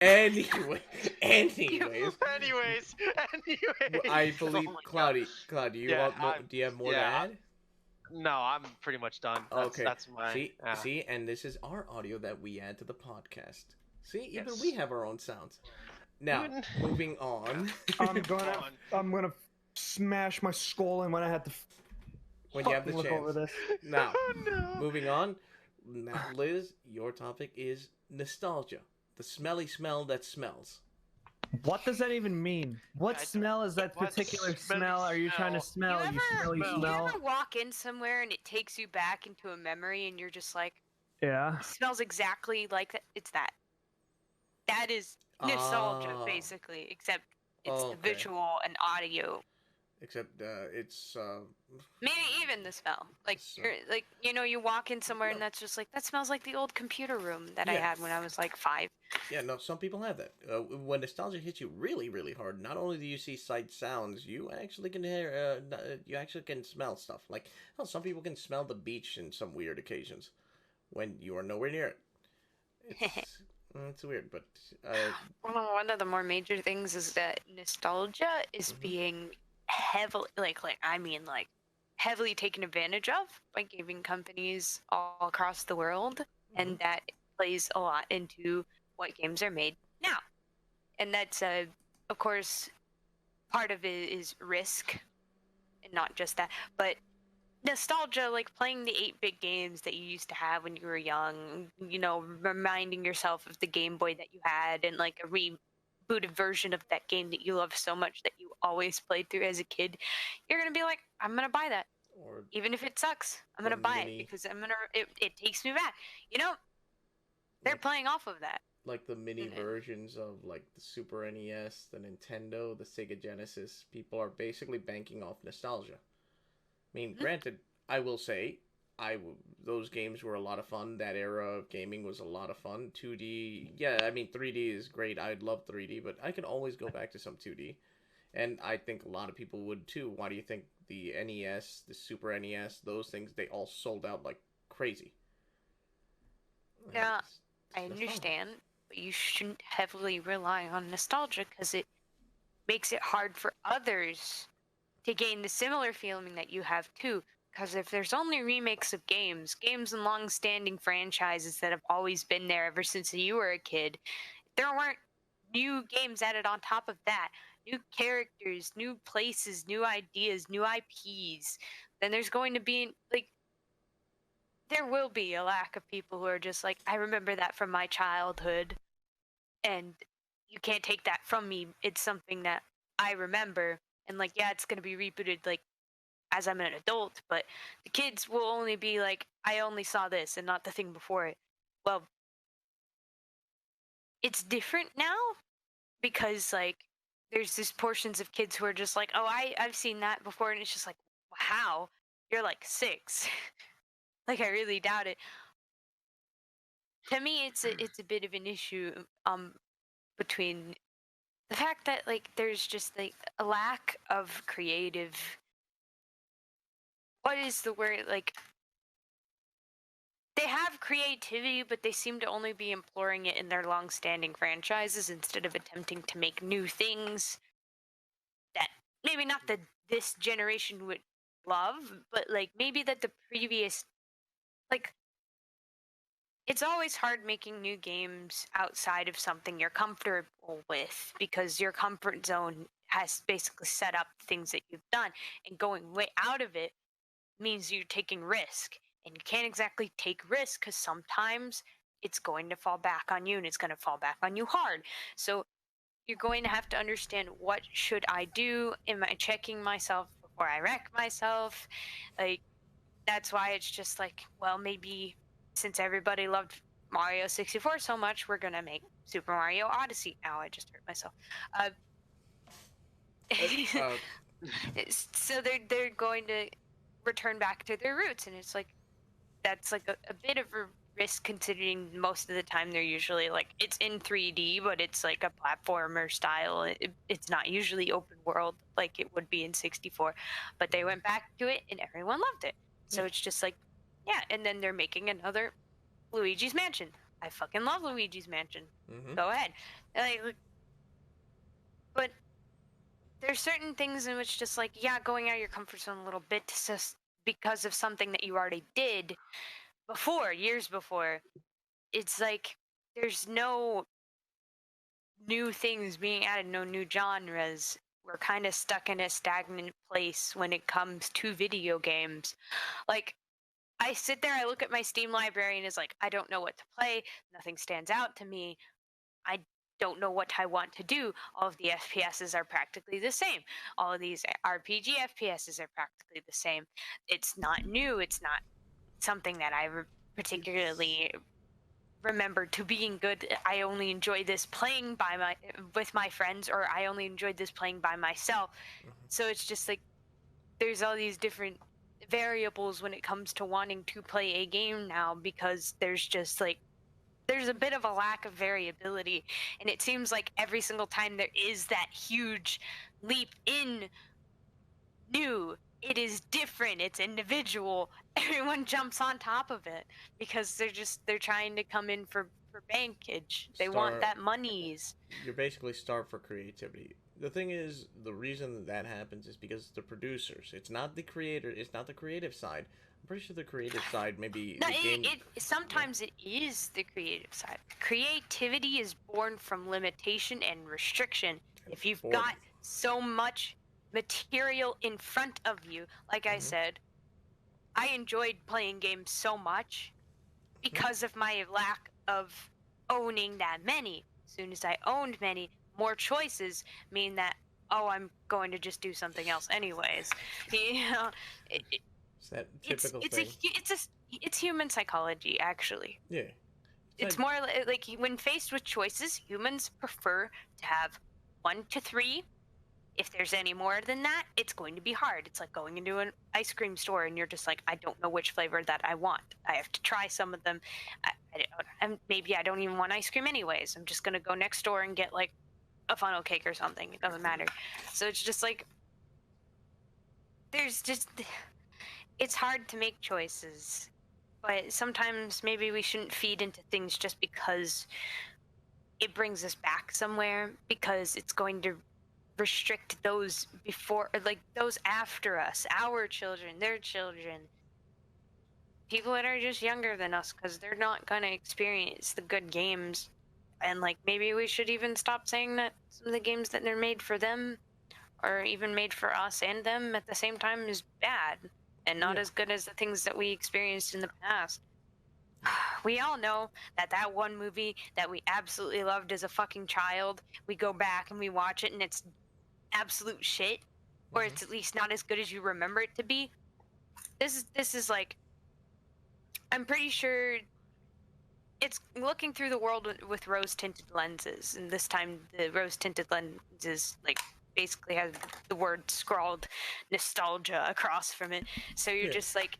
Anyway, You- anyways, anyways, I anyways. Oh believe my god. Cloud, do you Yeah, want more? Do you have more to yeah. add? No, I'm pretty much done. Okay. That's my See, and this is our audio that we add to the podcast. See, even we yes. have our own sounds. Now, Even moving on. I'm come gonna on. I'm gonna smash my skull in when I had to When you have the fucking look over chance. this. Now, Oh no. moving on. Now, Liz, your topic is nostalgia. The smelly smell that smells. What does that even mean? What I- smell is that what particular smelly smell are you trying to smell? smell? You smelly smell? You smell. ever walk in somewhere and it takes you back into a memory and you're just like, Yeah. it smells exactly like that? It's that. That is nostalgia, Ah, basically, except it's the okay. visual and audio. Except it's Maybe even the smell. Like, So- you're, like you walk in somewhere and that's just like, that smells like the old computer room that I Yeah. had when I was like 5. yeah. No, some people have that. When nostalgia hits you really, really hard, not only do you see sight sounds, you actually can hear. You actually can smell stuff. Like, oh, some people can smell the beach in some weird occasions when you are nowhere near it. It's weird, but One of the more major things is that nostalgia is Mhm. being heavily, like heavily taken advantage of by gaming companies all across the world, and that plays a lot into what games are made now. And that's, of course, part of it is risk, and not just that, but nostalgia, like playing the 8-bit games that you used to have when you were young, reminding yourself of the Game Boy that you had and like a rebooted version of that game that you love so much that you always played through as a kid. You're going to be like, I'm going to buy that. or Even if it sucks, I'm or going to buy mini- it because it takes me back. They're like, playing off of that. like the mini Mhm. versions of like the Super NES, the Nintendo, the Sega Genesis. People are basically banking off nostalgia. I mean, Mhm. granted, I will say, those games were a lot of fun. That era of gaming was a lot of fun. 2D, yeah, I mean 3D is great. I'd love 3D, but I can always go back to some 2D, and I think a lot of people would too. Why do you think the NES, the Super NES, those things they all sold out like crazy? Yeah, It's I nostalgia. understand, but you shouldn't heavily rely on nostalgia because it makes it hard for others to gain the similar feeling that you have too. Because if there's only remakes of games and long-standing franchises that have always been there ever since you were a kid, there weren't new games added on top of that, new characters, new places, new ideas, new IPs, then there's going to be like there will be a lack of people who are just like, I remember that from my childhood, and you can't take that from me. It's something that I remember, and like, yeah, it's gonna be rebooted like as I'm an adult, but the kids will only be like, I only saw this and not the thing before it. Well, it's different now because like there's these portions of kids who are just like, oh, I've seen that before, and it's just like, how? You're like 6. Like, I really doubt it. To me, it's a bit of an issue between the fact that like there's just like a lack of creative, what is the word, like they have creativity, but they seem to only be employing it in their long-standing franchises instead of attempting to make new things that maybe not that this generation would love, but like maybe that the previous, like, it's always hard making new games outside of something you're comfortable with because your comfort zone has basically set up things that you've done, and going way out of it means you're taking risk, and you can't exactly take risk because sometimes it's going to fall back on you, and it's going to fall back on you hard. So you're going to have to understand, what should I do? Am I checking myself before I wreck myself? Like, that's why it's just like, well, maybe since everybody loved Mario 64 so much, we're gonna make Super Mario Odyssey. Now I just hurt myself. Uh, Uh, so they're going to return back to their roots, and it's like that's like a bit of a risk, considering most of the time they're usually like, it's in 3D, but it's like a platformer style. It's not usually open world like it would be in 64, but they went back to it and everyone loved it. So Yeah. it's just like, yeah, and then they're making another Luigi's Mansion. I fucking love Luigi's Mansion. Mm-hmm. Go ahead. But there's certain things in which just like, yeah, going out of your comfort zone a little bit just because of something that you already did before, years before. It's like there's no new things being added, no new genres. We're kind of stuck in a stagnant place when it comes to video games. Like, I sit there, I look at my Steam library, and it's like, I don't know what to play. Nothing stands out to me. I don't know what I want to do. All of the FPSs are practically the same. All of these RPG FPSs are practically the same. It's not new. It's not something that I particularly remember to being good. I only enjoy this playing with my friends, or I only enjoyed this playing by myself. So it's just like there's all these different variables when it comes to wanting to play a game now, because there's just like there's a bit of a lack of variability, and it seems like every single time there is that huge leap in new, it is different, it's individual, everyone jumps on top of it because they're trying to come in for bankage. They want that monies. You're basically starved for creativity. The thing is, the reason that happens is because the producers. It's not the creator. It's not the creative side. I'm pretty sure the creative side, maybe No, the game. Sometimes it is the creative side. Creativity is born from limitation and restriction. If you've got so much material in front of you, like I said, I enjoyed playing games so much because of my lack of owning that many. As soon as I owned many, more choices mean that, oh, I'm going to just do something else anyways. You know, It's that typical thing. It's human psychology, actually. Yeah. It's more like when faced with choices, humans prefer to have 1 to 3. If there's any more than that, it's going to be hard. It's like going into an ice cream store and you're just like, I don't know which flavor that I want. I have to try some of them. Maybe I don't even want ice cream anyways. I'm just going to go next door and get like a funnel cake or something. It doesn't matter. So it's just like, it's hard to make choices. But sometimes maybe we shouldn't feed into things just because it brings us back somewhere, because it's going to restrict those before, like those after us, our children, their children, people that are just younger than us, because they're not going to experience the good games. And like maybe we should even stop saying that some of the games that are made for them or even made for us and them at the same time is bad and not as good as the things that we experienced in the past. We all know that one movie that we absolutely loved as a fucking child, we go back and we watch it and it's absolute shit, or it's at least not as good as you remember it to be. This is like, I'm pretty sure it's looking through the world with rose-tinted lenses, and this time the rose-tinted lenses like basically has the word scrawled nostalgia across from it. So you're just like,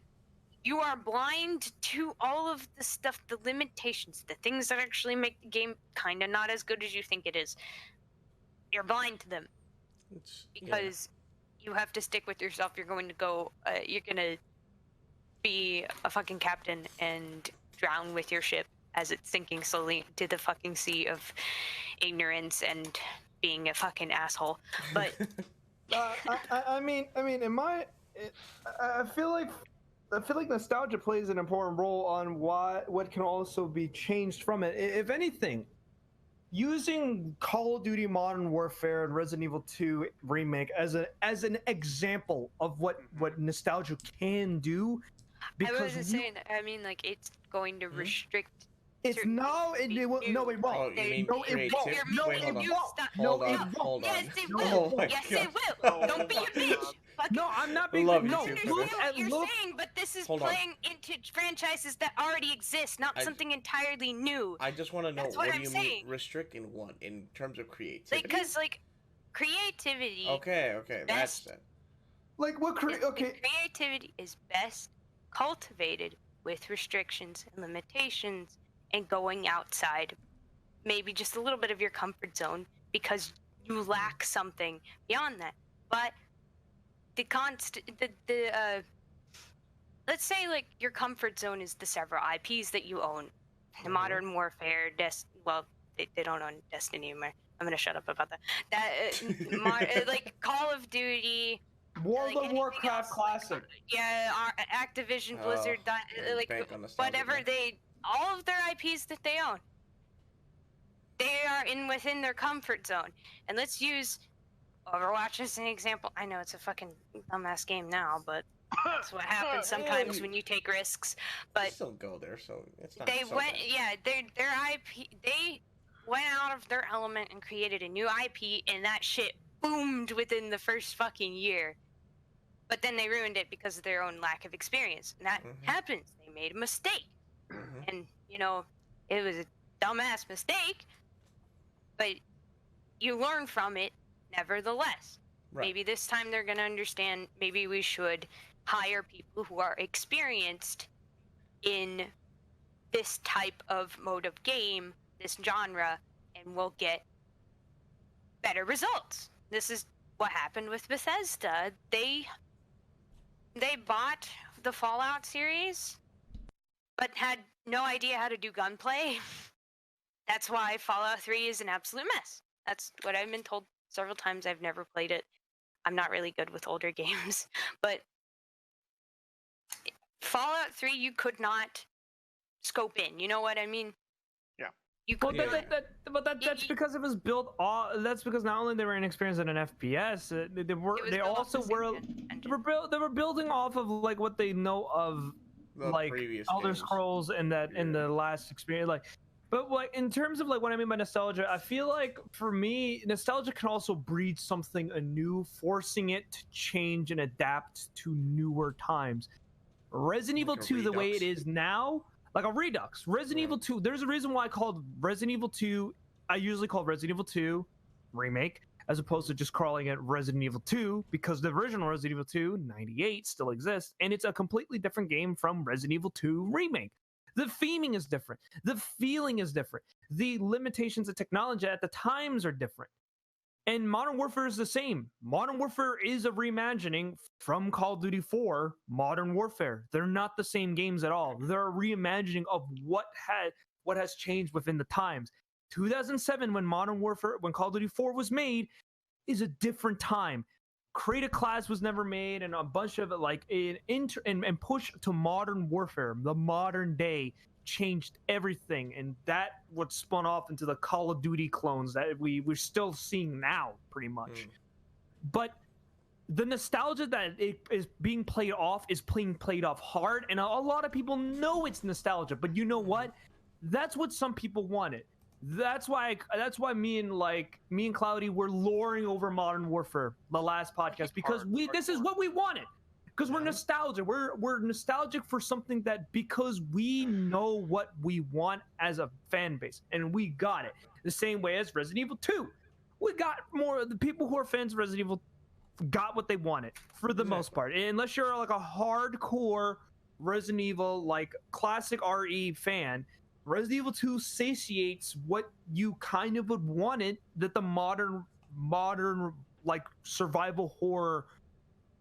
you are blind to all of the stuff, the limitations, the things that actually make the game kind of not as good as you think it is. You're blind to them because you have to stick with yourself. You're going to be a fucking captain and drown with your ship as it's sinking slowly to the fucking sea of ignorance and being a fucking asshole. But I mean, I feel like nostalgia plays an important role on what can also be changed from it. If anything, using Call of Duty Modern Warfare and Resident Evil 2 remake as an example of what nostalgia can do, because I wasn't saying that. I mean, like, it's going to restrict. It won't. No, it won't. Oh, you mean No, it won't. creativity? No, Wait, it won't. Hold on. No, Hold on. Yes, it will. Oh my Yes, God. it will. Don't be a bitch. No, I'm not being. Love you No, too, I Kevin. look understand at what you're saying, but this is Hold on. playing into franchises that already exist, not something entirely new. I just want to know, That's what what do I'm you saying. mean restrict in what? In terms of creativity? Because, like, creativity. Okay, that's it. like what? Creativity is best cultivated with restrictions and limitations and going outside, maybe just a little bit of your comfort zone because you lack something beyond that. But let's say like your comfort zone is the several IPs that you own. Modern Warfare, well, they don't own Destiny anymore. I'm gonna shut up about that. Like Call of Duty, World like of anything Warcraft else, Classic. yeah, Activision, Blizzard, like whatever all of their IPs that they own, they are within their comfort zone. And let's use Overwatch as an example. I know it's a fucking dumbass game now, but that's what happens sometimes when you take risks. But still go there, so it's not. They so went, bad. yeah, their IP, they went out of their element and created a new IP, and that shit boomed within the first fucking year. But then they ruined it because of their own lack of experience. And that happens. They made a mistake. And, it was a dumbass mistake, but you learn from it nevertheless. Right. Maybe this time they're going to understand, maybe we should hire people who are experienced in this type of mode of game, this genre, and we'll get better results. This is what happened with Bethesda. They bought the Fallout series, but had no idea how to do gunplay. That's why Fallout 3 is an absolute mess. That's what I've been told several times. I've never played it. I'm not really good with older games, but Fallout 3 you could not scope in. You know what I mean? Yeah. You Well, could. that's because it was built. That's because not only they were inexperienced in an FPS, they were building off of like what they know of, The like previous Elder games. Scrolls and that in the last experience, like. But like in terms of like what I mean by nostalgia, I feel like for me, nostalgia can also breed something anew, forcing it to change and adapt to newer times. Resident Evil 2, the way it is now, like a redux. Resident Evil 2, there's a reason why I called Resident Evil 2, I usually call Resident Evil 2 Remake, as opposed to just calling it Resident Evil 2, because the original Resident Evil 2, 98, still exists, and it's a completely different game from Resident Evil 2 Remake. The theming is different. The feeling is different. The limitations of technology at the times are different. And Modern Warfare is the same. Modern Warfare is a reimagining from Call of Duty 4, Modern Warfare. They're not the same games at all. They're a reimagining of what has changed within the times. 2007, when Call of Duty 4 was made, is a different time. Create a Class was never made, and a bunch of and push to Modern Warfare, the modern day, changed everything, and that what spun off into the Call of Duty clones that we're still seeing now, pretty much. But the nostalgia that it is being played off is being played off hard, and a lot of people know it's nostalgia. But you know what? That's what some people wanted. That's why me and Cloudy were loring over Modern Warfare the last podcast, because this is what we wanted. Because we're nostalgic. We're nostalgic for something that, because we know what we want as a fan base, and we got it. The same way as Resident Evil 2. We got more, the people who are fans of Resident Evil got what they wanted for the most part. Unless you're like a hardcore Resident Evil, like classic RE fan, Resident Evil 2 satiates what you kind of would want it, that the modern like survival horror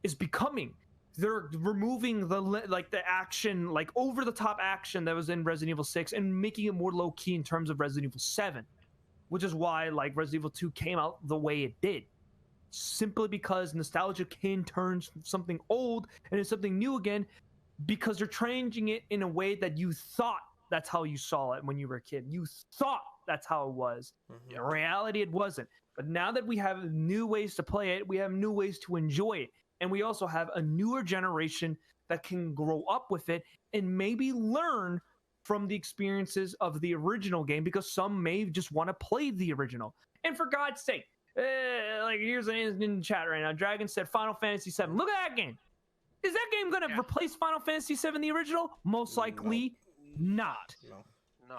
is becoming. They're removing the action, like over the top action that was in Resident Evil 6, and making it more low key in terms of Resident Evil 7, which is why like Resident Evil 2 came out the way it did. Simply because nostalgia can turn something old into something new again, because they're changing it in a way that you thought that's how you saw it when you were a kid. You thought that's how it was. In reality, it wasn't. But now that we have new ways to play it, we have new ways to enjoy it. And we also have a newer generation that can grow up with it and maybe learn from the experiences of the original game, because some may just want to play the original. And for God's sake, like here's in the chat right now, Dragon said Final Fantasy VII. Look at that game. Is that game going to replace Final Fantasy VII, the original? Most likely not. No.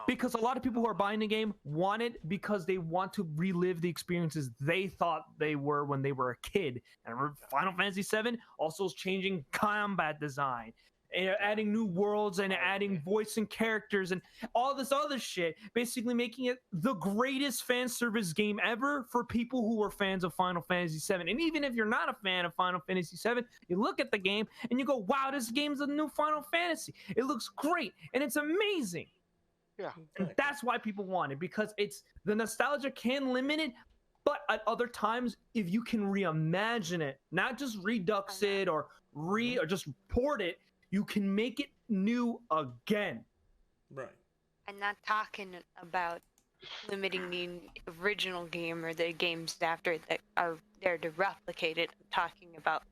Because a lot of people who are buying the game want it because they want to relive the experiences they thought they were when they were a kid. And Final Fantasy VII also is changing combat design, adding new worlds and adding voice and characters and all this other shit, basically making it the greatest fan service game ever for people who are fans of Final Fantasy VII. And even if you're not a fan of Final Fantasy VII, you look at the game and you go, wow, this game's a new Final Fantasy. It looks great and it's amazing. Yeah. And Exactly. that's why people want it, because it's the nostalgia can limit it, but at other times, if you can reimagine it, not just redux it or or just port it, you can make it new again. Right. I'm not talking about limiting the original game or the games after that are there to replicate it. I'm talking about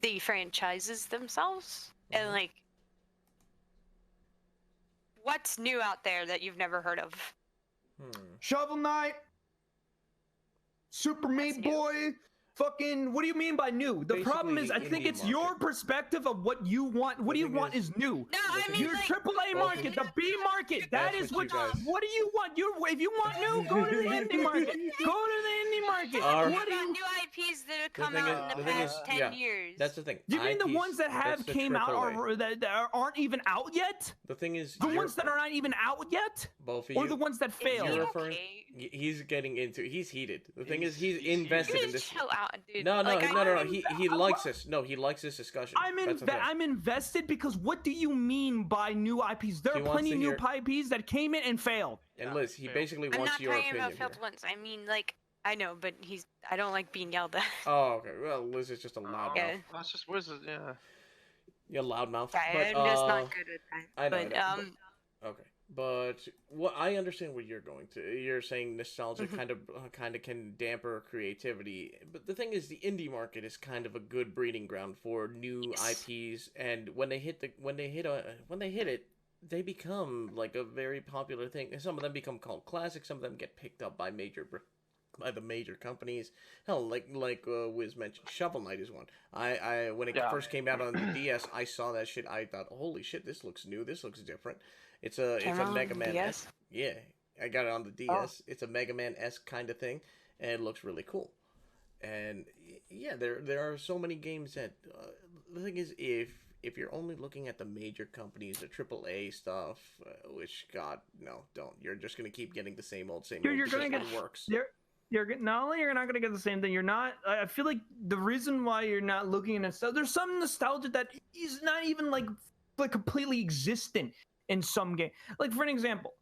the franchises themselves and like what's new out there that you've never heard of. Shovel Knight, Super Meat new. Boy, fucking. What do you mean by new? The problem Basically is, the I think indie it's your market. perspective of what you want. What The do you thing want is- is new. No, I thing mean Your like AAA market, the B market, that That's is what what. you guys- What do you want? If you want new, go to the indie market. Go to the indie market. Our- What do about you? new IPs that have The come thing out is- in the the thing past is, 10 yeah, years. That's the thing. Do you mean the IPs, ones that have that's the came out AAA. that aren't even out yet? The thing is, The you're- ones that are not even out yet, both of or you, the ones that Is failed? he You're referring. okay? He's getting into. He's heated. The thing is, He's he's heated. invested You in need this. to chill out, dude. No, Like, no. He likes this. No, he likes this discussion. That's the thing. I'm invested because what do you mean by new IPs? There He are wants plenty to of new hear- IPs that came in and failed. And Yeah, Liz, he fail. basically I'm wants not your talking opinion about failed here. ones. I mean, like, I know, but I don't like being yelled at. Oh, okay. Well, Liz is just a loudmouth. Yeah. That's just wizard. Yeah. You're a loudmouth. Sorry, But, I'm just not good at that. I know, But, I know, Okay, but what I understand what you're going to. You're saying nostalgia kind of can damper creativity, but the thing is, the indie market is kind of a good breeding ground for new Yes. IPs, and when they hit it, they become like a very popular thing. And some of them become called classics. Some of them get picked up by by the major companies. Hell, like Wiz mentioned, Shovel Knight is one. I when it Yeah. first came out on the DS, I saw that shit. I thought, holy shit, this looks new. This looks different. It's a Came out on Mega the Man DS? esque. Yeah, I got it on the DS. It's a Mega Man esque kind of thing, and it looks really cool. And yeah, there are so many games that the thing is, if you're only looking at the major companies, the AAA stuff, which God no, don't. You're just gonna keep getting the same old You're because gonna get- it works. Not only you're not gonna get the same thing. You're not. I feel like the reason why you're not looking at nostalgia, there's some nostalgia that is not even like completely existent in some game. Like for an example,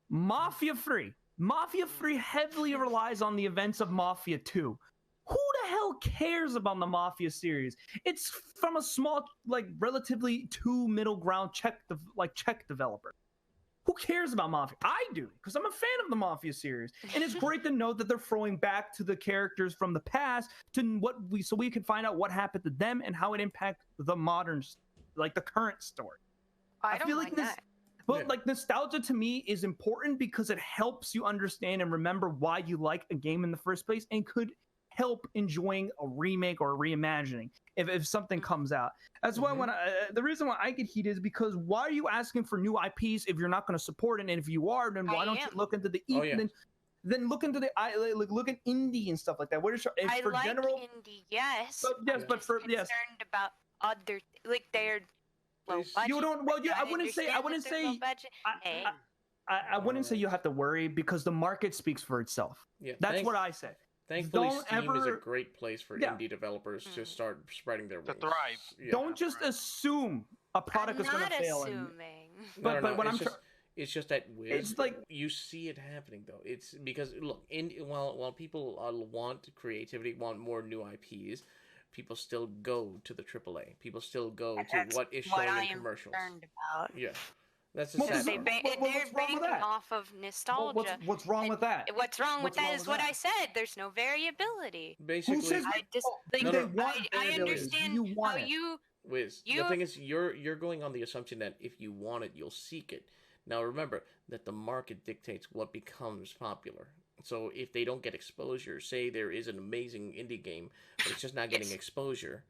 Mafia 3. Mafia 3 heavily relies on the events of Mafia 2. Who the hell cares about the Mafia series? It's from a small, like relatively middle ground Czech developer. Who cares about Mafia? I do, because I'm a fan of the Mafia series, and it's great to know that they're throwing back to the characters from the past so we can find out what happened to them and how it impacts the modern, like the current story. I don't feel mind like this, that. but Yeah. like nostalgia to me is important because it helps you understand and remember why you like a game in the first place, and could help enjoying a remake or a reimagining if something comes out. That's why when the reason why I get heated is because why are you asking for new IPs if you're not going to support it? And if you are, then why I don't you am. look into the Oh, yeah. then look into the look at indie and stuff like that. What is if I for like general? indie, yes. But yes, I'm but just for concerned about other like they're low Please. budget. You don't. Well, yeah, I wouldn't say. I understand wouldn't that they're low say. budget. Hey. I wouldn't say you have to worry because the market speaks for itself. Yeah, That's what I say. Thankfully, Don't Steam is a ever- great place for Yeah. indie developers to Mm. start spreading their To wings. thrive. Yeah. Don't just assume a product I'm is going to not fail. assuming. But when it's I'm just, it's just that Wiz, It's like- you see it happening though. It's because look, while people want creativity, want more new IPs, people still go to the AAA. People still go to That's what is what shown I in am commercials. concerned about. Yeah, that's the Well, sad this They is- part. what's they're wrong with banking that? off of nostalgia. What's wrong with that? What's wrong with What's that wrong is with what that? I said. There's no variability. Basically, Who says I just like No, they no. want I variability? understand You want how it. you Wiz, the You- thing is, you're going on the assumption that if you want it, you'll seek it. Now remember that the market dictates what becomes popular. So if they don't get exposure, say there is an amazing indie game, but it's just not getting Yes. exposure,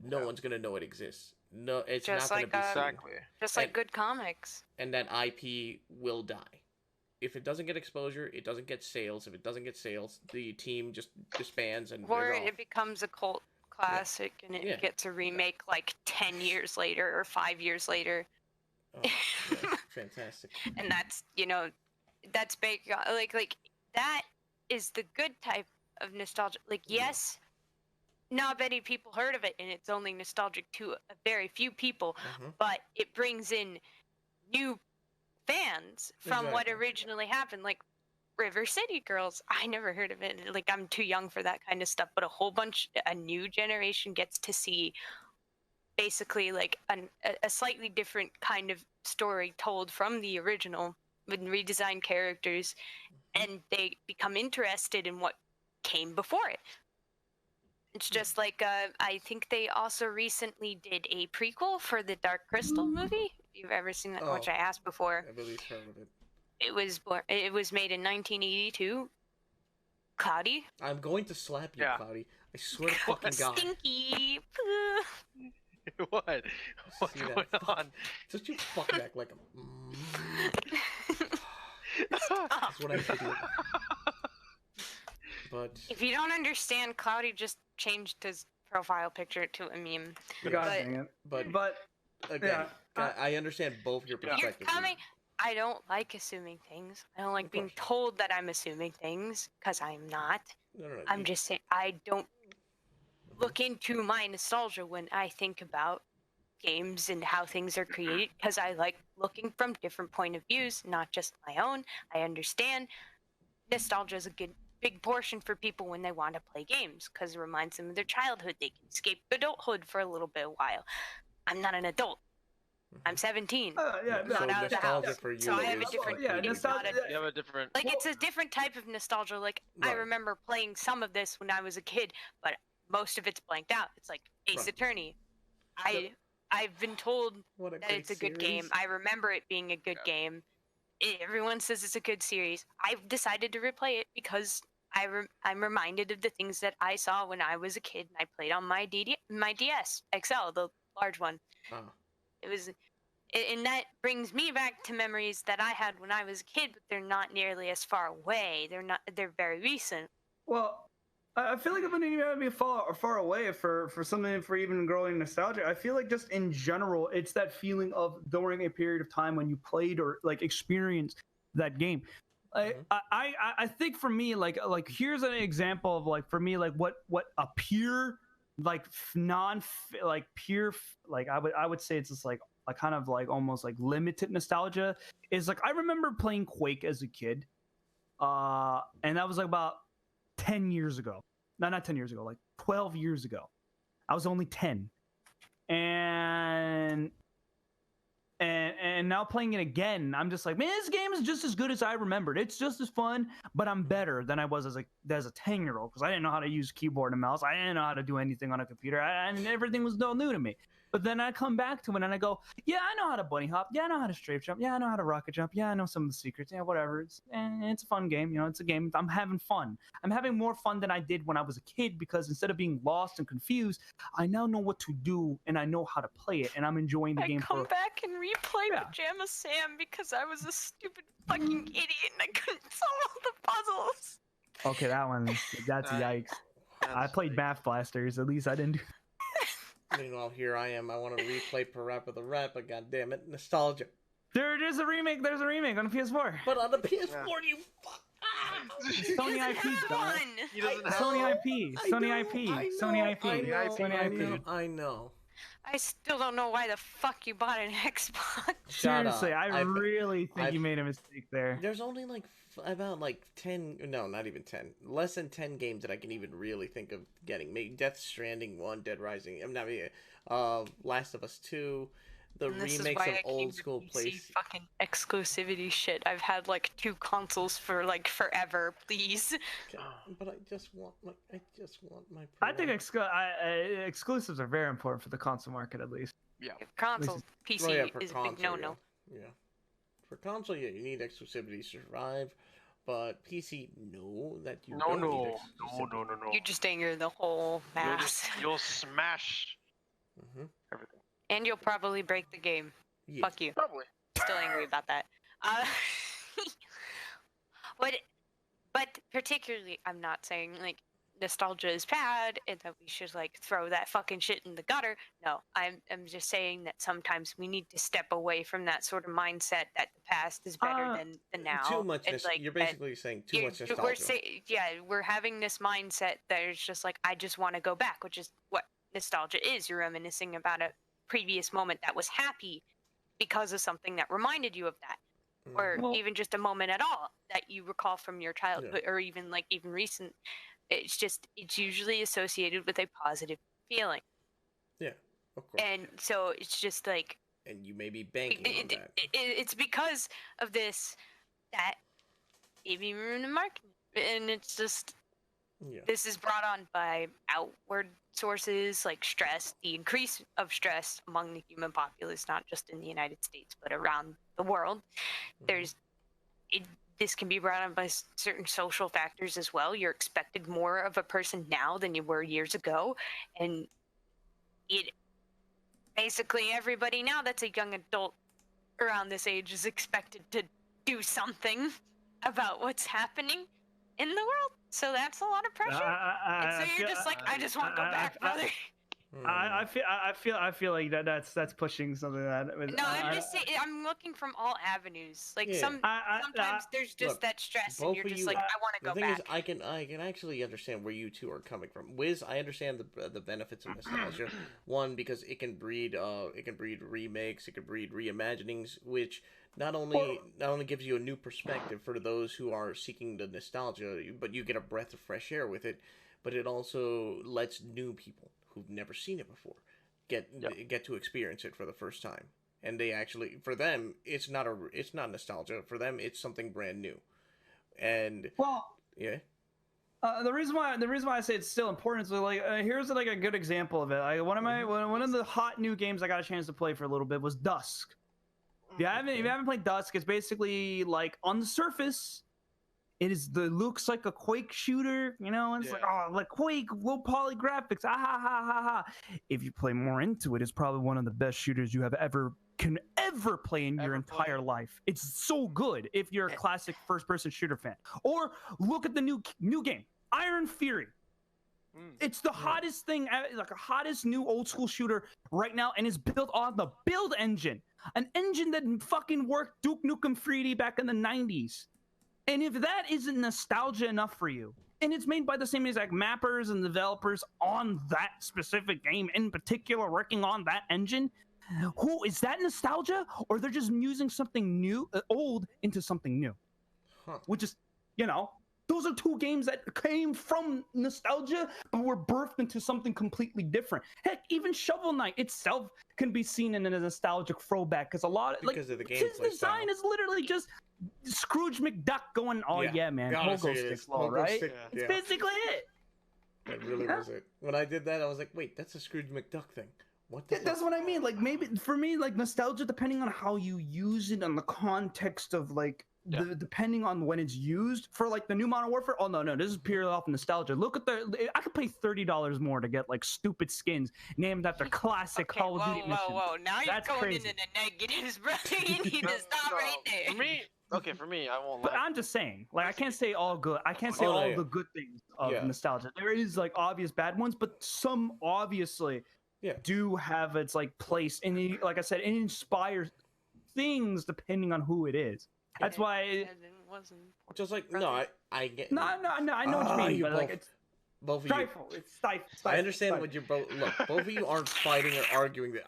no one's gonna know it exists. No, it's Just not like, gonna be seen, Exactly. just like And- good comics. and that IP will die. If it doesn't get exposure, it doesn't get sales. If it doesn't get sales, the team just disbands and Or they're it off. becomes a cult classic and it Yeah. gets a remake like 10 years later or 5 years later. Oh, yeah, fantastic. And that's, that's big. Like that is the good type of nostalgia. Like, yes, not many people heard of it and it's only nostalgic to a very few people, Mhm. but it brings in new expands from what Exactly. originally happened. Like River City Girls, I never heard of it. Like I'm too young for that kind of stuff, but a new generation gets to see basically like a slightly different kind of story told from the original with redesigned characters, and they become interested in what came before it. It's just like I think they also recently did a prequel for the Dark Crystal movie. If you've ever seen that, which Oh, I asked before. I've at least heard of it. It was made in 1982. Cloudy, I'm going to slap you, Yeah. Cloudy. I swear to fucking God. stinky. What? What's See that going fuck- on? Just you fucking act like a. Stop. That's what I should do. But If you don't understand, Cloudy just changed his profile picture to a meme. God But- dang it. but But again, yeah, I understand both your Yeah. You're perspectives. coming. I don't like assuming things. I don't like Of being course. told that I'm assuming things because I'm not. No, no, no. I'm just saying I don't look into my nostalgia when I think about games and how things are created because I like looking from different point of views, not just my own. I understand nostalgia is a good big portion for people when they want to play games because it reminds them of their childhood. They can escape adulthood for a little bit of while. I'm not an adult. I'm 17. yeah, So not out of the nostalgia house. for you So I have a is different. yeah, it's nostalgia. not a- You have a different. like it's a different type of nostalgia. Like I Right. remember playing some of this when I was a kid, but most of it's blanked out. It's like Ace Right. Attorney. I've been told What a that great it's a good series. game. I remember it being a good Yeah. game. Everyone says it's a good series. I've decided to replay it because I'm reminded of the things that I saw when I was a kid and I played on my my DS XL, the large one. Ah, It was, and that brings me back to memories that I had when I was a kid, but they're not nearly as far away. They're very recent. Well, I feel like it wouldn't even be far away for something for even growing nostalgia. I feel like just in general, it's that feeling of during a period of time when you played or like experienced that game. Mhm. I think for me like here's an example of like for me like what a pure like non like pure like I would say it's just like a kind of like almost like limited nostalgia is like I remember playing Quake as a kid, and that was like about 10 years ago. No, not 10 years ago, like 12 years ago. I was only 10. And now playing it again, I'm just like, man, this game is just as good as I remembered. It's just as fun, but I'm better than I was as a 10-year-old because I didn't know how to use keyboard and mouse. I didn't know how to do anything on a computer, and everything was all new to me. But then I come back to it and I go, yeah, I know how to bunny hop. Yeah, I know how to strafe jump. Yeah, I know how to rocket jump. Yeah, I know some of the secrets. Yeah, whatever. It's a fun game. You know, it's a game. I'm having fun. I'm having more fun than I did when I was a kid because instead of being lost and confused, I now know what to do and I know how to play it, and I'm enjoying the I game. come back and replay Yeah. Pajama Sam because I was a stupid fucking idiot and I couldn't solve all the puzzles. Okay, that's yikes. I played Math Blasters. At least I didn't do. meanwhile, here I am. I want to replay Parappa the Rapper. God damn it, nostalgia. There's a remake. There's a remake on the PS4. But on the PS4, you fuck. Sony IP, dog. He doesn't have. Sony IP. Sony IP. Sony IP. Sony IP. I know. I still don't know why the fuck you bought an Xbox. Shut up. Seriously, I I've- really think I've- you made a mistake there. There's only like about like 10, no, not even 10, less than 10 games that I can even really think of getting. Maybe Death Stranding 1, Dead Rising, I'm not even, Last of Us 2, the And this is remakes why of I came old to school PC places. fucking exclusivity shit. I've had like 2 consoles for like forever, please. But I just want my I think Parappa. exclusives are very important for the console market, at least. Yeah. Console, PC Well, yeah, for is a console, big no-no. Yeah. For console, yeah, you need exclusivity to survive. But PC, no, that you don't need exclusivity. You just anger the whole mass. You'll smash Mm-hmm. everything. And you'll probably break the game. Yeah. Fuck you. Probably. Still angry about that. But particularly, I'm not saying like nostalgia is bad and that we should like throw that fucking shit in the gutter. No, I'm just saying that sometimes we need to step away from that sort of mindset that the past is better than the now. Too much. And, like, You're basically saying too much nostalgia. We're having this mindset that is just like I just want to go back, which is what nostalgia is. You're reminiscing about a previous moment that was happy because of something that reminded you of that. or Well- even just a moment at all that you recall from your childhood, or even recent. It's usually associated with a positive feeling, Yeah, of course. and so it's just like And you may be banking on that. it's because of this that maybe ruin the market, and it's just Yeah. this is brought on by outward sources like stress, the increase of stress among the human populace, not just in the United States but around the world. There's this can be brought on by certain social factors as well. You're expected more of a person now than you were years ago, and it basically everybody now that's a young adult around this age is expected to do something about what's happening in the world. So that's a lot of pressure. And so you're just like, I just want to go back, brother. I feel like that's pushing something that. No, I'm just saying, I'm looking from all avenues. Like Yeah. sometimes there's just Look, that stress, both and you're of just you- like, I want to The go thing back. is, I can actually understand where you two are coming from. Wiz, I understand the benefits of nostalgia. One, because it can breed remakes, it can breed reimaginings, which not only gives you a new perspective for those who are seeking the nostalgia, but you get a breath of fresh air with it. But it also lets new people who've never seen it before get to experience it for the first time. And they actually, for them, it's not nostalgia. For them, it's something brand new. And Well, yeah, the reason why I say it's still important is like here's like a good example of it. Like one of the hot new games I got a chance to play for a little bit was Dusk. If you haven't played Dusk, it's basically like on the surface, looks like a Quake shooter, you know. It's like Quake, low poly graphics, ha ha ha ha. If you play more into it, it's probably one of the best shooters you can ever play in your entire life. It's so good if you're a classic first-person shooter fan. Or look at the new game, Iron Fury. It's the hottest thing, like a hottest new old school shooter right now, and it's built on the Build engine, an engine that fucking worked Duke Nukem 3D back in the 90s. And if that isn't nostalgia enough for you, and it's made by the same exact mappers and developers on that specific game in particular, working on that engine, who is that nostalgia, or they're just using something new, old into something new? Which is, those are two games that came from nostalgia, but were birthed into something completely different. Heck, even Shovel Knight itself can be seen in a nostalgic throwback because because of the his gameplay design style. is literally just Scrooge McDuck going, oh yeah man, Gotta pogo say it sticks, is. low, Pogo right? stick, It's yeah. basically it. That really was it. When I did that, I was like, wait, that's a Scrooge McDuck thing. What the That's what I mean. Like maybe for me, like nostalgia, depending on how you use it and the context of like depending on when it's used. For like the new Modern Warfare, oh no, this is purely off nostalgia. Look at I could pay $30 more to get like stupid skins named after classic Call of Duty missions. Whoa! Now That's you're going crazy. into the negatives, bro. You need to stop right there. For me, I won't But lie. I'm just saying, like I can't say all good. I can't say Oh, no, all yeah. the good things of Yeah. nostalgia. There is like obvious bad ones, but some obviously do have its like place, and like I said, it inspires things depending on who it is. That's why. It wasn't. Just like I get. No, I know what you mean, but like it's both of you. stifle. It's stifle. I understand what you're both. Look, both of you aren't fighting or arguing this.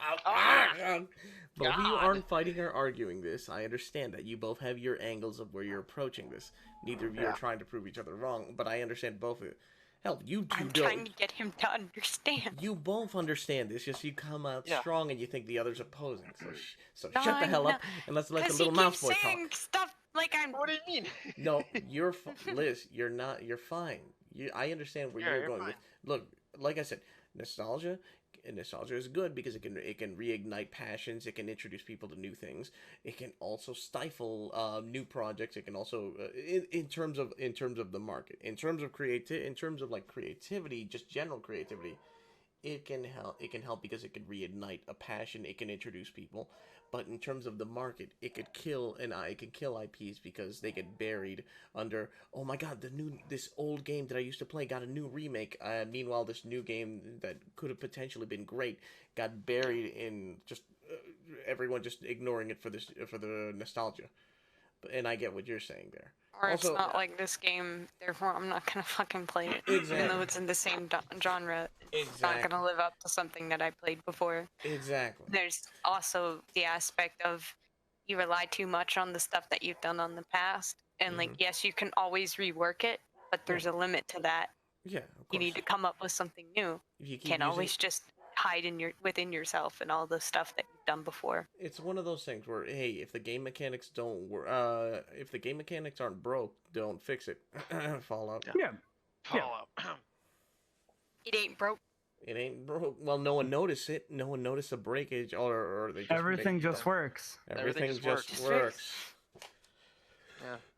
Both of you aren't fighting or arguing this. I understand that you both have your angles of where you're approaching this. Neither of you are trying to prove each other wrong, but I understand both of you. Hell, you two I'm don't. trying to get him to understand. You both understand this. Just you come out strong and you think the other's opposing. So No, shut the I hell up know. and let's let the 'Cause little he mouse keeps boy talk. saying stuff like I'm. What do you mean? No, you're Liz. You're not. You're fine. I understand where you're going fine. with. Look, like I said, nostalgia is good because it can reignite passions. It can introduce people to new things. It can also stifle new projects. It can also in terms of the market, in terms of creativity, just general creativity. It can help because it can reignite a passion. It can introduce people. But in terms of the market, it could kill IPs because they get buried under, oh my god, this old game that I used to play got a new remake. Meanwhile, this new game that could have potentially been great got buried in just everyone just ignoring it for the nostalgia. And I get what you're saying there. Or Also, it's not like this game, therefore I'm not gonna fucking play it. Exactly. Even though it's in the same genre, it's not gonna live up to something that I played before. Exactly. There's also the aspect of you rely too much on the stuff that you've done on the past, and like yes, you can always rework it, but there's a limit to that. Yeah, of You course. need to come up with something new. If you keep Can't using, always just hide within yourself and all the stuff that you've done before. it's one of those things where hey, if the game mechanics don't work, if the game mechanics aren't broke, don't fix it. Fallout. Yeah. Fallout. It ain't broke. It ain't broke. Well, no one noticed it. No one noticed the breakage, or they just Everything just works. Everything just just works. works.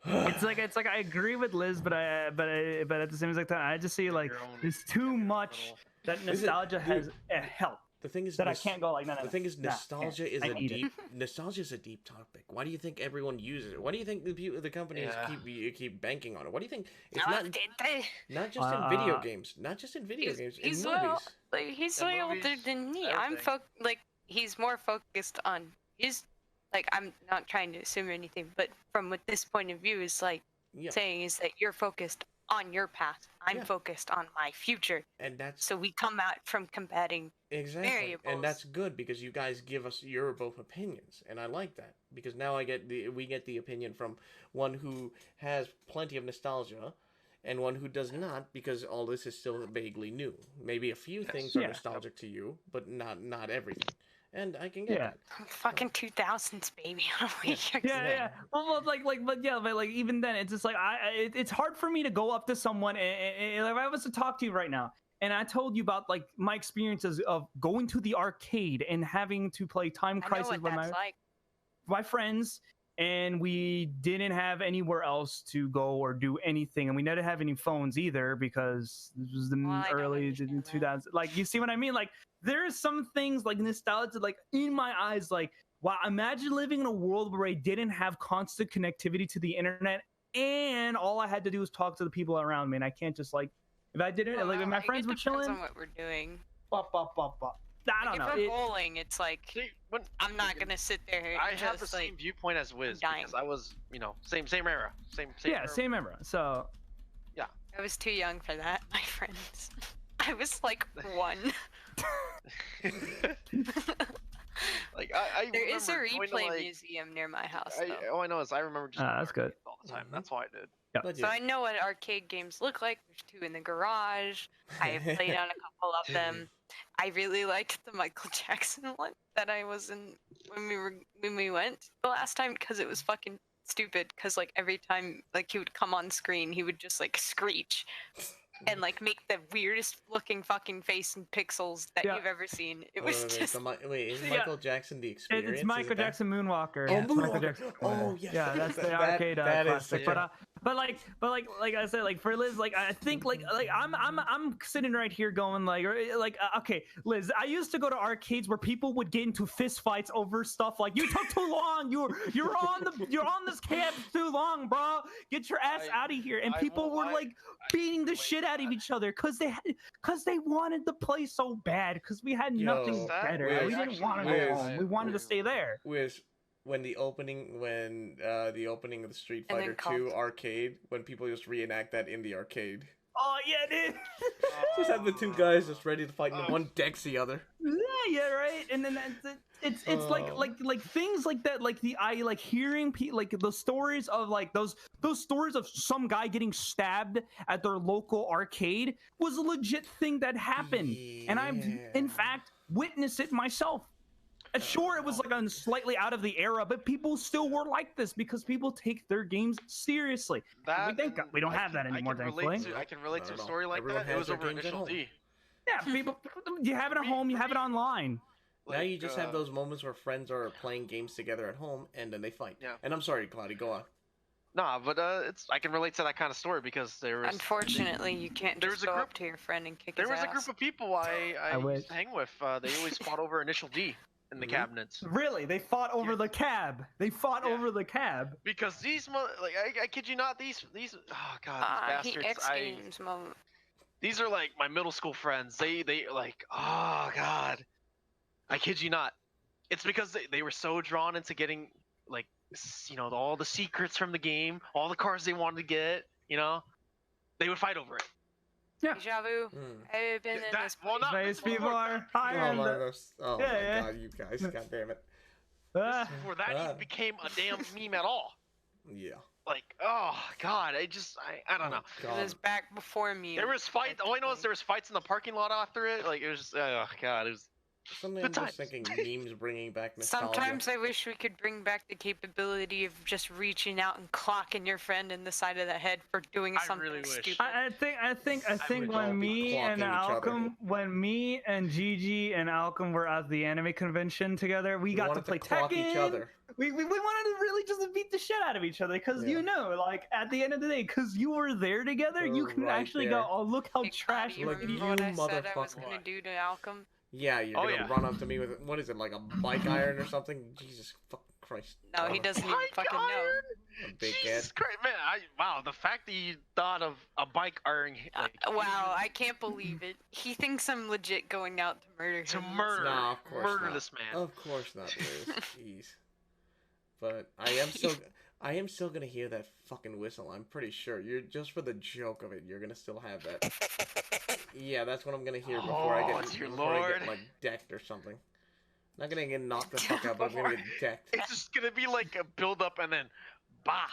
Yeah. It's like I agree with Liz, but at the same time, I just see like Your own there's too much that Is it- nostalgia has dude, helped The thing is that I can't go like no. The thing is, nah, nostalgia is I a need it. nostalgia is a deep topic. Why do you think everyone uses it? Why do you think the companies Yeah. keep banking on it? What do you think? It's Oh, not did they? not just in video games, not just in video games, in He's movies. like he's In way older movies, than me. I'm everything. like he's more focused on his like I'm not trying to assume anything, but from what this point of view is like Yeah, saying is that you're focused on your past. I'm Yeah. focused on my future. and that's So we come out from combating exactly, variables. and that's good because you guys give us your both opinions, and I like that because now we get the opinion from one who has plenty of nostalgia. And one who does not, because all this is still vaguely new. Maybe a few things are Yeah. nostalgic to you, but not everything. And I can get Yeah. that. fucking 2000s, baby. Yeah. Well, but like even then, it's just like it's hard for me to go up to someone and like, if I was to talk to you right now, and I told you about like my experiences of going to the arcade and having to play Time I know Crisis what with that's like. my friends, and we didn't have anywhere else to go or do anything, and we didn't have any phones either because this was the Well, I don't early understand that. 2000s. Like, you see what I mean? Like, there are some things like nostalgia, like in my eyes, like wow, imagine living in a world where I didn't have constant connectivity to the internet, and all I had to do was talk to the people around me, and I can't just like if I didn't like if my friends were It depends chilling. on what we're doing. Bop, bop, bop, bop. I don't Like, know. if we're bowling, it's like See, when, I'm not gonna sit there and I have the just same like viewpoint as Wiz dying. because I was, same era, same Yeah, era. same era. So I was too young for that, my friends. I was like 1. Like I There is a remember going to, replay like, museum near my house, I, though. all I know is I remember just that's going to good. arcades all the time. Mhm. That's why I did. But So I know what arcade games look like. There's 2 in the garage. I have played on a couple of them. I really liked the Michael Jackson one that I was in when we went the last time because it was fucking stupid. Because like every time like he would come on screen, he would just like screech and like make the weirdest looking fucking face and pixels that Yeah. you've ever seen. It was just wait, is Yeah. Michael Jackson the experience? It's Is Michael it that? Jackson Moonwalker. Oh, It's Michael Moonwalker. Jackson. Oh, yes. Yeah, that's the That- arcade that is classic. such a- But like I said, like for Liz, like I think like I'm sitting right here going like okay, Liz, I used to go to arcades where people would get into fist fights over stuff like you took too long, you're on this cab too long, bro. Get your ass out of here. And I people won't were lie, like beating the relate shit to out of that. each other because they wanted to play so bad because we had nothing Yo, better. Wiz, We didn't want to Wiz, go home. We wanted to stay there. With when the opening of the Street And then Fighter 2 cult. arcade, when people just reenact that in the arcade. Oh yeah, dude. Just have the two guys just ready to fight, and one decks the other. Yeah, right. And then it's like things like that, like like hearing like the stories of like those stories of some guy getting stabbed at their local arcade was a legit thing that happened, and I've in Yeah. fact witnessed it myself. Sure, it was like on slightly out of the era, but people still were like this because people take their games seriously. That thank God we don't I have that can- anymore, I can thankfully. relate to, I can relate Not to a at all. story like Everyone that. It has was their over games at Initial home. D. Yeah, people, you have it at home, you have it online. Now you just have uh, those moments where friends are playing games together at home, and then they fight. Yeah. And I'm sorry, Cloudy, go on. Nah, but I can relate to that kind of story because there was unfortunately you can't there just was a go group- up to your friend and kick there his was a ass. group of people I wish. used to hang with. They always fought over Initial D in the Mhm. cabinets Really, they fought over Yeah. the cab. They fought Yeah. over the cab. because these I kid you not, these oh god, these He bastards. X Games moment. These are like my middle school friends. They like, oh god, I kid you not. It's because they were so drawn into getting like all the secrets from the game, all the cars they wanted to get. They would fight over it. Deja vu. Hmm. I've been in That- this well, not These this one, people more- are higher Oh in my the... gosh. Oh Yeah, my yeah. god, you guys, god damn it. Ah, Before that even became a damn meme at all. Yeah. Like, oh god, I don't know. It was back before me. There was fight. All I know is there was fights in the parking lot after it. Like it was just, oh god, it was. Something I'm Good just thinking memes bringing back nostalgia. Sometimes I wish we could bring back the capability of just reaching out and clocking your friend in the side of the head for doing something really wish. stupid. I think would all when be me and clocking each other. Alchem, when me and Gigi and Alchem were at the anime convention together, we got to wanted play clock Tekken. each other. We wanted to really just beat the shit out of each other because Yeah. like at the end of the day, because you were there together, you We're can right actually there. go, oh look how Hey, trash you Like, remember you what I said I was motherfucker. gonna do to Alchem? Yeah, you're Oh, gonna yeah. run up to me with what is it, like a bike iron or something? Jesus fucking Christ! No, he doesn't even Bike fucking know. iron? A big Jesus head. Christ, man! Wow, the fact that you thought of a bike iron, like, Wow, I can't believe it. He thinks I'm legit going out to murder to him. murder, No, of course murder not. this man. Of course not, Liz. Jeez. But I am still gonna hear that fucking whistle. I'm pretty sure. You're just for the joke of it. You're gonna still have that. Yeah, that's what I'm gonna hear before I it's your before I lord. get like decked or something. Not gonna get knocked the fuck out, but I'm gonna get decked. It's just gonna be like a build up and then, bah.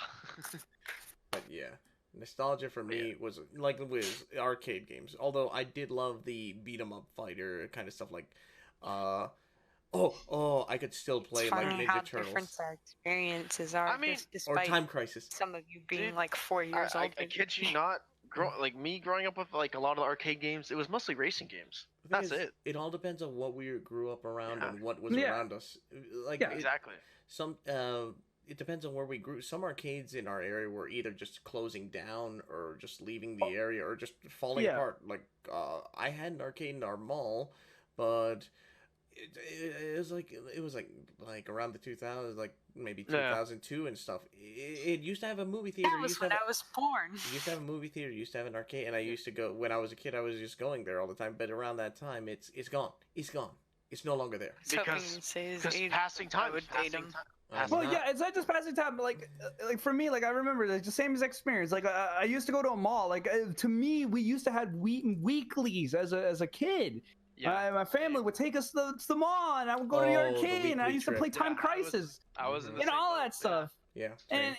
But yeah, nostalgia for me was like Wiz arcade games. Although I did love the beat 'em up fighter kind of stuff, like, I could still play It's like funny Ninja how Turtles different our experiences are. I mean- or despite Time Crisis. some of you being Dude, like 4 years I old. kid you not. Like me growing up with like a lot of the arcade games, it was mostly racing games. The thing That's is, it. It all depends on what we grew up around Yeah. and what was Yeah. around us. Like Yeah, Exactly. it depends on where we grew. Some arcades in our area were either just closing down or just leaving the area or just falling Yeah. apart. Like I had an arcade in our mall, but it was like around the 2000s, like maybe Yeah. 2002 and stuff. It used to have a movie theater. That It was used to when have I was born. it used to have a movie theater. It used to have an arcade, and I used to go when I was a kid. I was just going there all the time. But around that time, it's gone. It's gone. It's no longer there. I was hoping Because- you'd say his Because age. passing time. I would passing date him. time. Well, Not- yeah, it's not just passing time. Like for me, like I remember like, the same as experience. Like I used to go to a mall. Like to me, we used to have weeklies as a kid. Yeah. My family would take us to the mall, and I would go to the Oh, the arcade, and I weekly used to trip. play Time Yeah, I was- Crisis I was in the and same all boat, that stuff. Yeah. same.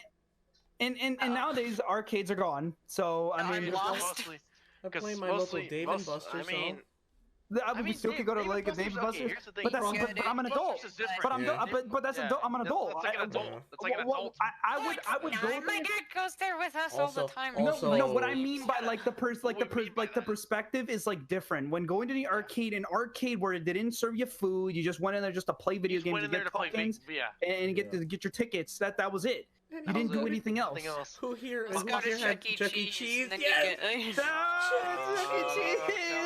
And nowadays arcades are gone. So I I'm mean, It's lost. mostly- I play 'cause my mostly- local Dave most- and Buster's. I mean, we still could go to like a Dave and Buster's. Here's the thing. But that's Yeah, but I'm an Dave adult. Buster's is different. But I'm Yeah. but that's Yeah. adult. I'm an adult. That's like an I- adult. That's like an well, adult. I would go My there. dad goes there with us all Also- the time. also- No, what I mean by like the that. perspective is like different. When going to the arcade, an arcade where it didn't serve you food, you just went in there just to play video Just games, went to in there get to play tokens, yeah. and get your tickets. That was it. And You didn't That was do it. anything else. Nothing else. Who here? Let's Who go to here had Chuck E. Cheese. And then Yes! you get...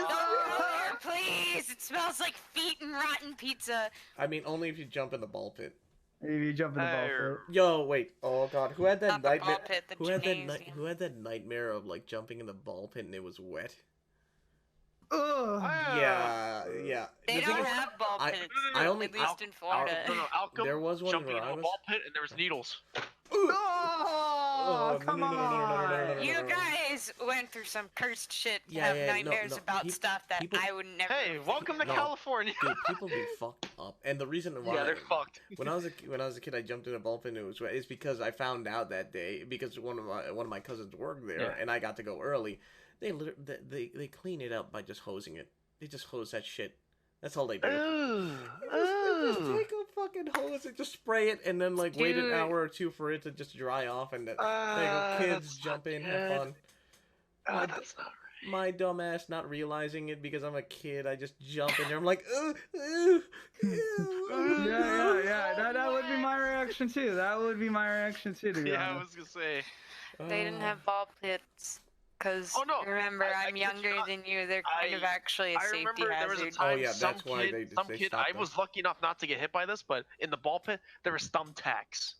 No, please! It smells like feet and rotten pizza. I mean, only if you jump in the ball pit. If you jump in the ball Hey, pit. Yo, wait. Oh god, who had that Not the nightmare? ball pit, the Who had that gymnasium. who had that nightmare of like jumping in the ball pit and it was wet? Ugh. Yeah. They The thing don't is, have ball I- pits, I only- at least in Florida. No, Alchem There was one jumping where into I a was. ball pit and there was needles. Oh, come on. You guys went through some cursed shit to Yeah, have yeah, no, nightmares no, about stuff that people- I would never. Hey, welcome to No. California. Dude, people be fucked up, and the reason why Yeah, they're fucked. when I was a kid, I jumped in a ball pit and it was wet. It's because I found out that day because one of my cousins worked there, Yeah. and I got to go early. They clean it up by just hosing it. They just hose that shit. That's all they do. Just take a fucking hose and just spray it, and then like wait an Dude. hour or two for it to just dry off, and then there you go, kids that's jump not in, have good. fun. That's not right. My dumb ass not realizing it because I'm a kid. I just jump in there. I'm like, yeah. Yeah. That would be my reaction too. That would be my reaction too. To be Yeah, I honest. was gonna say. They didn't have ball pits. Because Oh, no, remember, I I'm kid you younger not. than you. They're kind of I- actually a I safety remember there was a hazard. time Oh, yeah, some that's why kid, they some kid. stopped I them. was lucky enough not to get hit by this, but in the ball pit there was thumbtacks.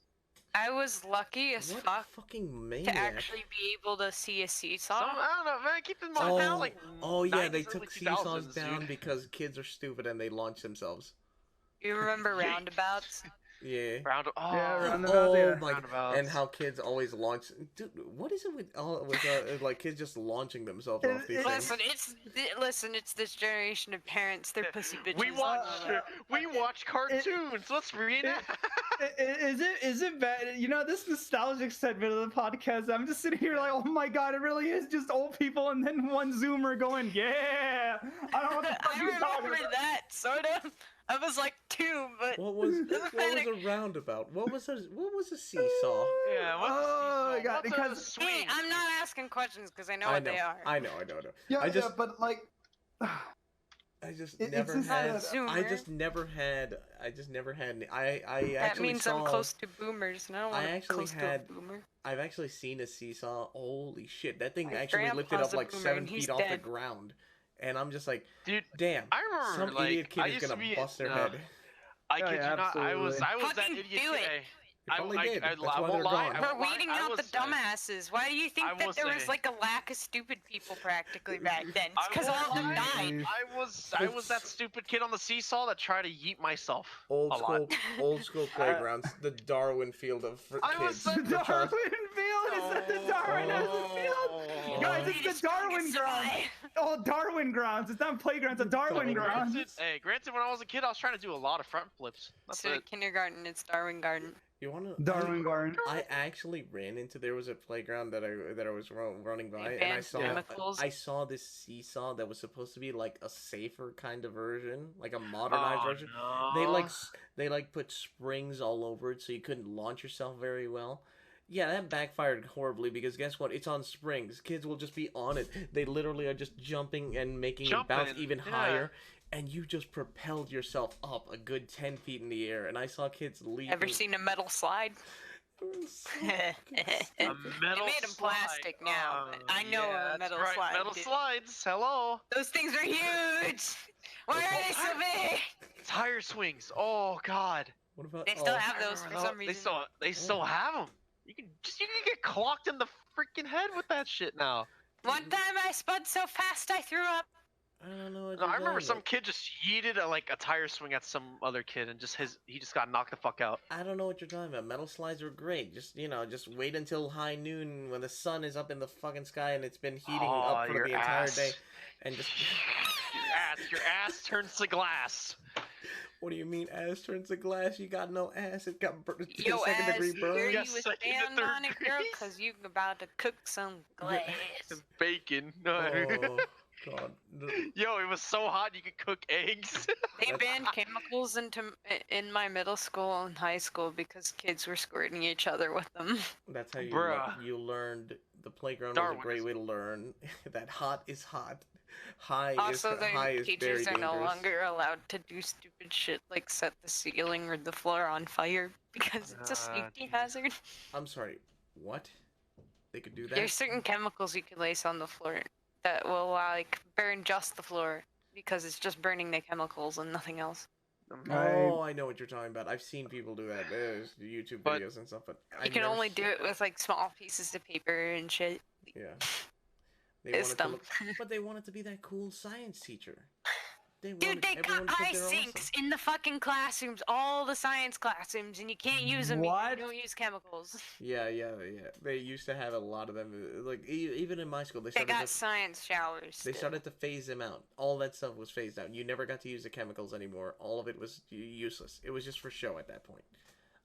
I was lucky as What fuck fucking maniac. to actually be able to see a seesaw. Some, I don't know, man. Keep in mind, Oh, now, like oh yeah, they 90s, took early seesaws 2000s, down dude. because kids are stupid and they launch themselves. You remember Yeah. roundabouts? Yeah. Yeah, Oh, roundabout, Oh yeah. my! roundabouts. And how kids always launch. Dude, what is it with like kids just launching themselves It- off these it- things? Listen, it's this generation of parents. They're pussy bitches. we watch Uh, we watch cartoons. Let's reenact. Is it bad? You know, this nostalgic segment of the podcast, I'm just sitting here like, oh my god, it really is just old people and then one zoomer going, yeah. I don't know what the fuck I you're talking remember about. that sort of. I was like 2, but What was doesn't what was matter. a roundabout? What was a seesaw? Yeah, what's a Oh seesaw? god, What's a because swing? Hey, I'm not asking questions because I know I what know, they are. I know. yeah, I just, yeah, but like, I just It's never just had. that- I Zoomer. just never had. I just never had. I That actually means saw. I'm close to boomers, and I don't I want to be actually close had- to a boomer. I've actually seen a seesaw. Holy shit! That thing My actually lifted grandpa's up a like boomer, 7 and he's feet off the dead. ground, and I'm just like, Dude, damn! I remember, Some like, idiot kid I is used to gonna be- bust their no. head. I Oh, kid yeah, you not. I was absolutely. that Fucking idiot do kid. it. Hey, They probably did. That's I why won't they're lie. gone. I We're won't lie, weeding I out the was, dumbasses. Why do you think I that will there was say- like a lack of stupid people practically back then? It's I because all of them won't lie, died. I was that stupid kid on the seesaw that tried to yeet myself Old a lot. school, old school playgrounds. The Darwin field of I was kids. the the The Charles- Darwin field? Is that the Darwin as a field? Guys, it's Greatest the Darwin fucking grounds. survive. Oh, Darwin grounds. It's not playgrounds, it's Darwin grounds. Granted, when I was a kid, I was trying to do a lot of front flips. That's Instead it. of kindergarten, it's Darwin Garden. You wanna? Darwin garden. I actually ran into. There was a playground that I was running by, and I Advanced saw chemicals. I saw this seesaw that was supposed to be like a safer kind of version, like a modernized version. No. They like put springs all over it so you couldn't launch yourself very well. Yeah, that backfired horribly because guess what? It's on springs. Kids will just be on it. They literally are just jumping and making it bounce Jumping, even yeah. higher. And you just propelled yourself up a good 10 feet in the air. And I saw kids leaping. Ever seen a metal slide? A They metal made 'em slide. plastic now, but I know yeah, a metal that's right. slide, Metal dude. slides. Hello. Those things are huge. Why are they so big? Tire swings. Oh God. What about? They still oh, have those for Remember some tho- reason. They still have them. You can get clocked in the freaking head with that shit now. One time I spun so fast I threw up. I don't know. What No, you're I remember talking some about. kid just yeeted a tire swing at some other kid and he just got knocked the fuck out. I don't know what you're talking about. Metal slides are great. Just just wait until high noon when the sun is up in the fucking sky and it's been heating up for your the entire ass. day, and just. your ass turns to glass. What do you mean ass turns to glass? You got no ass. It got Yo, second ass, degree burn. here you Yes, was second to stand third on it, girl, degrees. cause you about to cook some glass. Bacon. Oh god. Yo, it was so hot you could cook eggs. They banned chemicals in my middle school and high school because kids were squirting each other with them. That's how Bruh. you learned. The playground was a great way to learn that hot is hot. Also, high the is very teachers are dangerous. no longer allowed to do stupid shit like set the ceiling or the floor on fire because it's a safety jeez. hazard. I'm sorry. What? They could do that? There's certain chemicals you can lace on the floor that will like burn just the floor because it's just burning the chemicals and nothing else. Oh, I know what you're talking about. I've seen people do that. There's YouTube But- videos and stuff, but You can only do it with like small pieces of paper and shit. Yeah. They It's want it to dumb. look, but they want it to be that cool science teacher. Dude, they got ice sinks in the fucking classrooms, all the science classrooms, and you can't use them. What? You don't use chemicals. Yeah. They used to have a lot of them. Like even in my school, they They started. got science showers. They still. started to phase them out. All that stuff was phased out. You never got to use the chemicals anymore. All of it was useless. It was just for show at that point.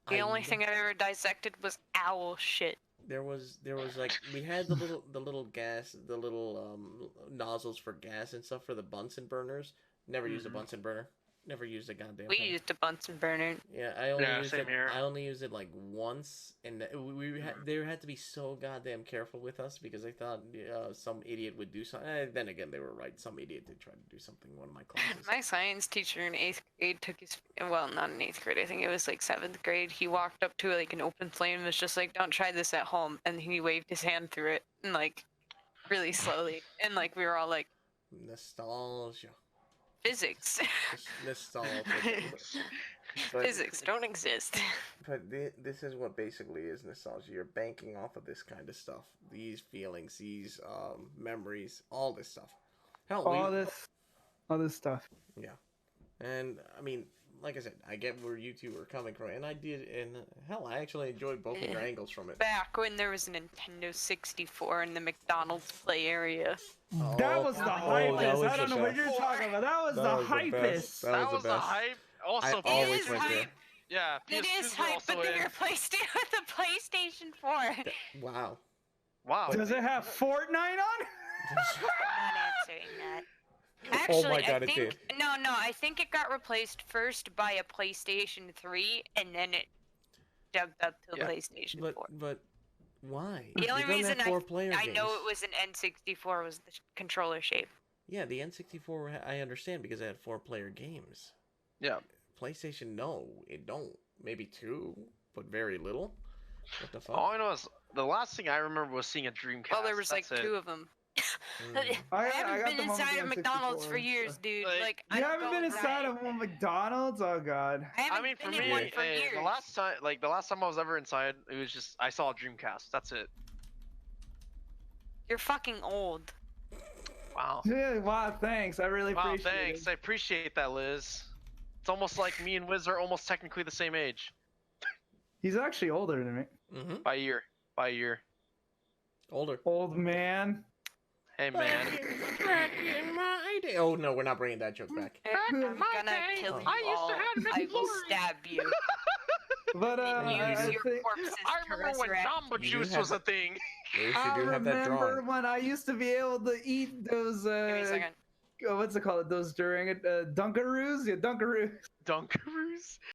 The only thing I ever dissected was owl shit. There was like we had the little gas, the little nozzles for gas and stuff for the Bunsen burners. Never used a Bunsen burner. Never used a goddamn We thing. used a Bunsen burner. Yeah, I only used same it. here. I only used it like once, and they had to be so goddamn careful with us because they thought some idiot would do something. Then again, they were right. Some idiot did try to do something in one of my classes. My science teacher in 8th grade took his, well, not in 8th grade, I think it was like 7th grade. He walked up to like an open flame and was just like, don't try this at home. And he waved his hand through it and like really slowly. And like we were all like, Nostalgia. physics. Just nostalgia. But- Physics don't exist. But this is what basically is nostalgia. You're banking off of this kind of stuff, these feelings, these memories, all this stuff. Hell, All this stuff. Yeah, and I mean, like I said, I get where you two are coming from, and I did, and hell, I actually enjoyed both of your angles from it. Back when there was a Nintendo 64 in the McDonald's play area. That was the that hypest. was I don't the know what you're best. talking about. That was That the was the best. hypest. That That was was the the best. hype. Also, I PS2 always went hype. there. Yeah, It PS2 is was hype, also but then in. you replaced it with the PlayStation 4. Wow. Wow. Does it have Fortnite on? I'm not answering that. Oh Actually, my God, I it think no, I think it got replaced first by a PlayStation 3, and then it jumped up to a Yeah. PlayStation 4. But why? The only It doesn't reason have four-player I know games. it was an N64 was the controller shape. Yeah, the N64 I understand because it had 4-player games. Yeah. PlayStation, no, it don't. Maybe 2, but very little. What the fuck? All I know is the last thing I remember was seeing a Dreamcast. Well, there was like That's it. 2 of them. Mm. I I haven't got been the one with inside the of McDonald's for N64, years, so- dude. Like, Like, You I haven't don't been go inside right. of one McDonald's? Oh god. I haven't I mean, for been in me, one for years. the last time I was ever inside, it was just I saw a Dreamcast. That's it. You're fucking old. Wow. Yeah, wow, thanks. I really Wow, appreciate thanks. it. I appreciate that, Liz. It's almost like me and Wiz are almost technically the same age. He's actually older than me. Mm-hmm. By a year. By a year. Older. Old man. Hey, man. Back in my day. Oh no, we're not bringing that joke back. I'm gonna kill you all. I will stab you. But I Use your think corpses I to remember when resurrect. Jamba You Juice have was a thing. Liz, I you do have that remember drawing. when I used to be able to eat those Give me a second. what's it called? Those during Dunkaroos? Yeah, Dunkaroos. Dunkaroos?